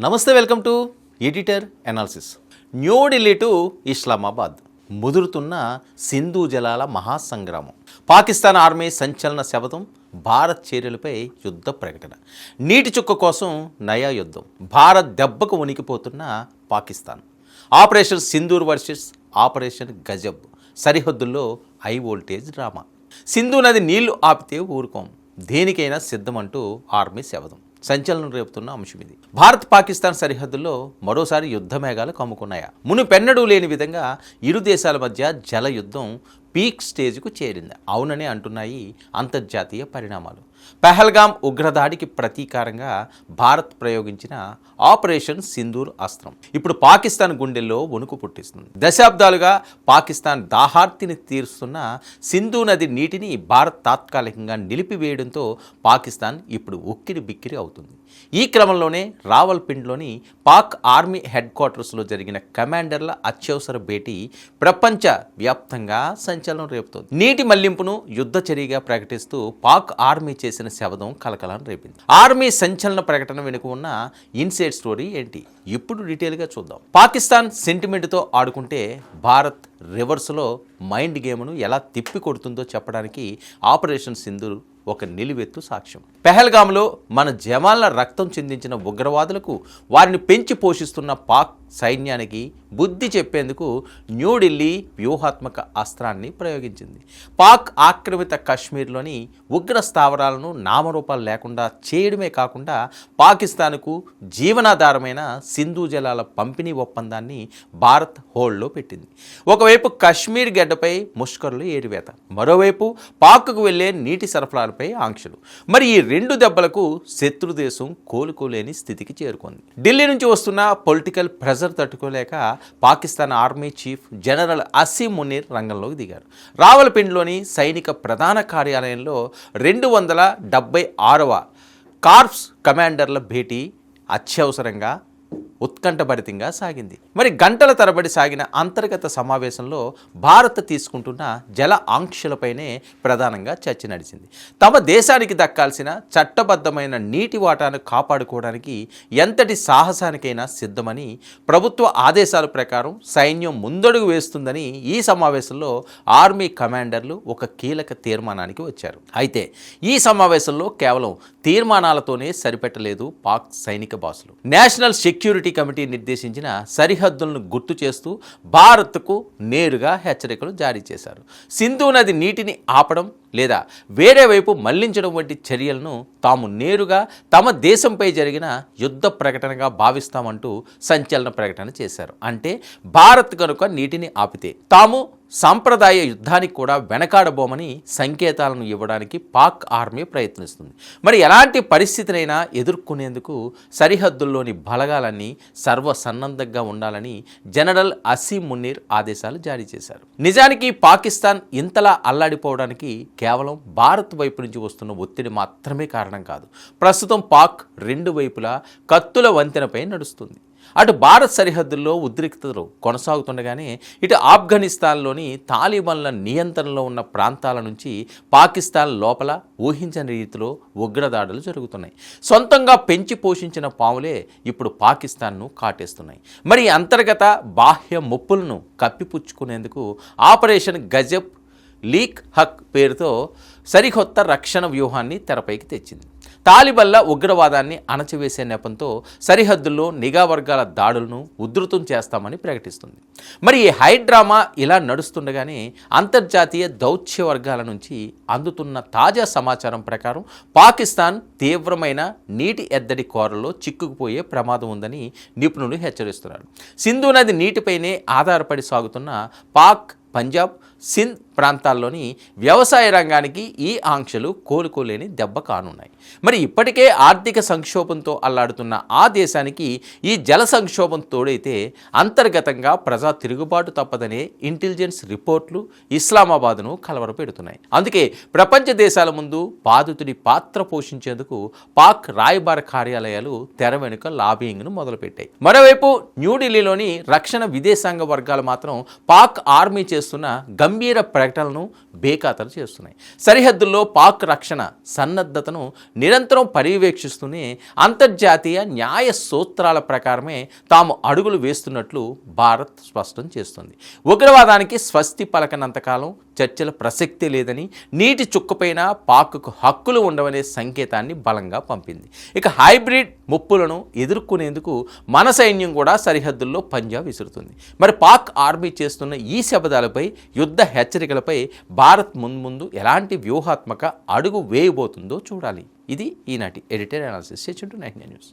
నమస్తే, welcome to editor analysis. New Delhi to Islamabad ముదురుతున్న సింధు జలాల మహాసంగ్రామం. పాకిస్తాన్ ఆర్మీ సంచలన శపథం, భారత్ చర్యలపై యుద్ధ ప్రకటన. నీటి చుక్క కోసం నయా యుద్ధం. భారత్ దెబ్బకు వణికిపోతున్న Pakistan. Operation Sindoor versus operation Ghazab. సరిహద్దుల్లో హై వోల్టేజ్ డ్రామా. సింధు నది నీళ్లు ఆపితే ఊరుకోం, దేనికైనా సిద్ధమంటూ ఆర్మీ శపథం. సంచలనం రేపుతున్న అంశం ఇది. భారత్ పాకిస్తాన్ సరిహద్దుల్లో మరోసారి యుద్ధ మేఘాలు కమ్ముకున్నాయా? మునుపెన్నడూ లేని విధంగా ఇరు దేశాల మధ్య జల యుద్ధం పీక్ స్టేజ్కు చేరింది. అవుననే అంటున్నాయి అంతర్జాతీయ పరిణామాలు. పెహల్గామ్ ఉగ్రదాడికి ప్రతీకారంగా భారత్ ప్రయోగించిన ఆపరేషన్ సింధూర్ అస్త్రం ఇప్పుడు పాకిస్తాన్ గుండెల్లో వణుకు పుట్టిస్తుంది. దశాబ్దాలుగా పాకిస్తాన్ దాహార్తిని తీరుస్తున్న సింధు నది నీటిని భారత్ తాత్కాలికంగా నిలిపివేయడంతో పాకిస్తాన్ ఇప్పుడు ఉక్కిరి బిక్కిరి అవుతుంది. ఈ క్రమంలోనే రావల్పిండిలోని పాక్ ఆర్మీ హెడ్ క్వార్టర్స్లో జరిగిన కమాండర్ల అత్యవసర భేటీ ప్రపంచ వ్యాప్తంగా సంచలనం రేపుతోంది. నీటి మళ్లింపును యుద్ధ చర్యగా ప్రకటిస్తూ పాక్ ఆర్మీ చేసిన శపథం కలకలం రేపింది. ఆర్మీ సంచలన ప్రకటన వెనుక ఉన్న ఇన్సైడ్ స్టోరీ ఏంటి? ఇప్పుడు డీటెయిల్గా చూద్దాం. పాకిస్తాన్ సెంటిమెంట్తో ఆడుకుంటే భారత్ రివర్స్లో మైండ్ గేమ్ను ఎలా తిప్పి కొడుతుందో చెప్పడానికి ఆపరేషన్ సింధూర్ ఒక నిలువెత్తు సాక్ష్యం. పెహల్గామ్లో మన జవాన్ల రక్తం చిందించిన ఉగ్రవాదులకు వారిని పెంచి పోషిస్తున్న పాక్ సైన్యానికి బుద్ధి చెప్పేందుకు న్యూఢిల్లీ వ్యూహాత్మక అస్త్రాన్ని ప్రయోగించింది. పాక్ ఆక్రమిత కశ్మీర్లోని ఉగ్ర స్థావరాలను నామరూపాలు లేకుండా చేయడమే కాకుండా పాకిస్తాన్కు జీవనాధారమైన సింధు జలాల పంపిణీ ఒప్పందాన్ని భారత్ హోల్డ్లో పెట్టింది. ఒకవైపు కశ్మీర్ గడ్డపై ముష్కరులు ఏరివేత, మరోవైపు పాక్కు వెళ్లే నీటి సరఫరాలపై ఆంక్షలు. మరి ఈ రెండు దెబ్బలకు శత్రుదేశం కోలుకోలేని స్థితికి చేరుకుంది. ఢిల్లీ నుంచి వస్తున్న పొలిటికల్ ప్రెజర్ తట్టుకోలేక Pakistan army chief general Asim Munir రంగంలోకి దిగారు. రావల్పిండిలోని సైనిక ప్రధాన కార్యాలయంలో 276వ కార్ప్స్ కమాండర్ల భేటీ అత్యవసరంగా ఉత్కంఠభరితంగా సాగింది. మరి గంటల తరబడి సాగిన అంతర్గత సమావేశంలో భారత్ తీసుకుంటున్న జల ఆంక్షలపైనే ప్రధానంగా చర్చ నడిచింది. తమ దేశానికి దక్కాల్సిన చట్టబద్ధమైన నీటి వాటాను కాపాడుకోవడానికి ఎంతటి సాహసానికైనా సిద్ధమని, ప్రభుత్వ ఆదేశాల ప్రకారం సైన్యం ముందడుగు వేస్తుందని ఈ సమావేశంలో ఆర్మీ కమాండర్లు ఒక కీలక తీర్మానానికి వచ్చారు. అయితే ఈ సమావేశంలో కేవలం తీర్మానాలతోనే సరిపెట్టలేదు పాక్ సైనిక బాసులు. నేషనల్ సెక్యూరిటీ కమిటీ నిర్దేశించిన సరిహద్దులను గుర్తు చేస్తూ భారత్కు నేరుగా హెచ్చరికలు జారీ చేశారు. సింధు నది నీటిని ఆపడం లేదా వేరే వైపు మళ్లించడం వంటి చర్యలను తాము నేరుగా తమ దేశంపై జరిగిన యుద్ధ ప్రకటనగా భావిస్తామంటూ సంచలన ప్రకటన చేశారు. అంటే భారత్ కనుక నీటిని ఆపితే తాము సాంప్రదాయ యుద్ధానికి కూడా వెనకాడబోమని సంకేతాలను ఇవ్వడానికి పాక్ ఆర్మీ ప్రయత్నిస్తుంది. మరి ఎలాంటి పరిస్థితినైనా ఎదుర్కొనేందుకు సరిహద్దుల్లోని బలగాలన్నీ సర్వసన్నద్ధంగా ఉండాలని జనరల్ అసీం మునీర్ ఆదేశాలు జారీ చేశారు. నిజానికి పాకిస్తాన్ ఇంతలా అల్లాడిపోవడానికి కేవలం భారత్ వైపు నుంచి వస్తున్న ఒత్తిడి మాత్రమే కారణం కాదు. ప్రస్తుతం పాక్ రెండు వైపులా కత్తుల వంతెనపై నడుస్తుంది. అటు భారత్ సరిహద్దుల్లో ఉద్రిక్తతలు కొనసాగుతుండగానే ఇటు ఆఫ్ఘనిస్తాన్లోని తాలిబాన్ల నియంత్రణలో ఉన్న ప్రాంతాల నుంచి పాకిస్తాన్ లోపల ఊహించని రీతిలో ఉగ్రదాడులు జరుగుతున్నాయి. సొంతంగా పెంచి పోషించిన పాములే ఇప్పుడు పాకిస్తాన్ను కాటేస్తున్నాయి. మరి అంతర్గత బాహ్య ముప్పులను కప్పిపుచ్చుకునేందుకు ఆపరేషన్ గజబ్ లీక్ హక్ పేరుతో సరికొత్త రక్షణ వ్యూహాన్ని తెరపైకి తెచ్చింది. తాలిబాన్ల ఉగ్రవాదాన్ని అణచివేసే నెపంతో సరిహద్దుల్లో నిఘా వర్గాల దాడులను ఉధృతం చేస్తామని ప్రకటిస్తుంది. మరి ఈ హైడ్రామా ఇలా నడుస్తుండగానే అంతర్జాతీయ దౌత్య వర్గాల నుంచి అందుతున్న తాజా సమాచారం ప్రకారం పాకిస్తాన్ తీవ్రమైన నీటి ఎద్దడి కోరల్లో చిక్కుకుపోయే ప్రమాదం ఉందని నిపుణులు హెచ్చరిస్తున్నారు. సింధు నది నీటిపైనే ఆధారపడి సాగుతున్న పాక్ పంజాబ్, సింధ్ ప్రాంతాల్లోని వ్యవసాయ రంగానికి ఈ ఆంక్షలు కోలుకోలేని దెబ్బ కానున్నాయి. మరి ఇప్పటికే ఆర్థిక సంక్షోభంతో అల్లాడుతున్న ఆ దేశానికి ఈ జల సంక్షోభం తోడైతే అంతర్గతంగా ప్రజా తిరుగుబాటు తప్పదనే ఇంటెలిజెన్స్ రిపోర్ట్లు ఇస్లామాబాద్ను కలవరపెడుతున్నాయి. అందుకే ప్రపంచ దేశాల ముందు బాధితుడి పాత్ర పోషించేందుకు పాక్ రాయబార కార్యాలయాలు తెర వెనుక లాబింగ్ను మొదలుపెట్టాయి. మరోవైపు న్యూఢిల్లీలోని రక్షణ విదేశాంగ వర్గాలు మాత్రం పాక్ ఆర్మీ చేస్తున్న గంభీర ప్రకటనలను బేఖాతరు చేస్తున్నాయి. సరిహద్దుల్లో పాక్ రక్షణ సన్నద్ధతను నిరంతరం పర్యవేక్షిస్తూనే అంతర్జాతీయ న్యాయ సూత్రాల ప్రకారమే తాము అడుగులు వేస్తున్నట్లు భారత్ స్పష్టం చేస్తుంది. ఉగ్రవాదానికి స్వస్తి పలకనంతకాలం చర్చల ప్రసక్తి లేదని, నీటి చుక్కపైన పాక్కు హక్కులు ఉండవనే సంకేతాన్ని బలంగా పంపింది. ఇక హైబ్రిడ్ ముప్పులను ఎదుర్కొనేందుకు మన సైన్యం కూడా సరిహద్దుల్లో పంజా విసురుతుంది. మరి పాక్ ఆర్మీ చేస్తున్న ఈ శబదాలపై, యుద్ధ హెచ్చరికలపై భారత్ ముందు ఎలాంటి వ్యూహాత్మక అడుగు వేయబోతుందో చూడాలి. ఇది ఈనాటి ఎడిటోరియల్ అనాలిసిస్. 9 న్యూస్.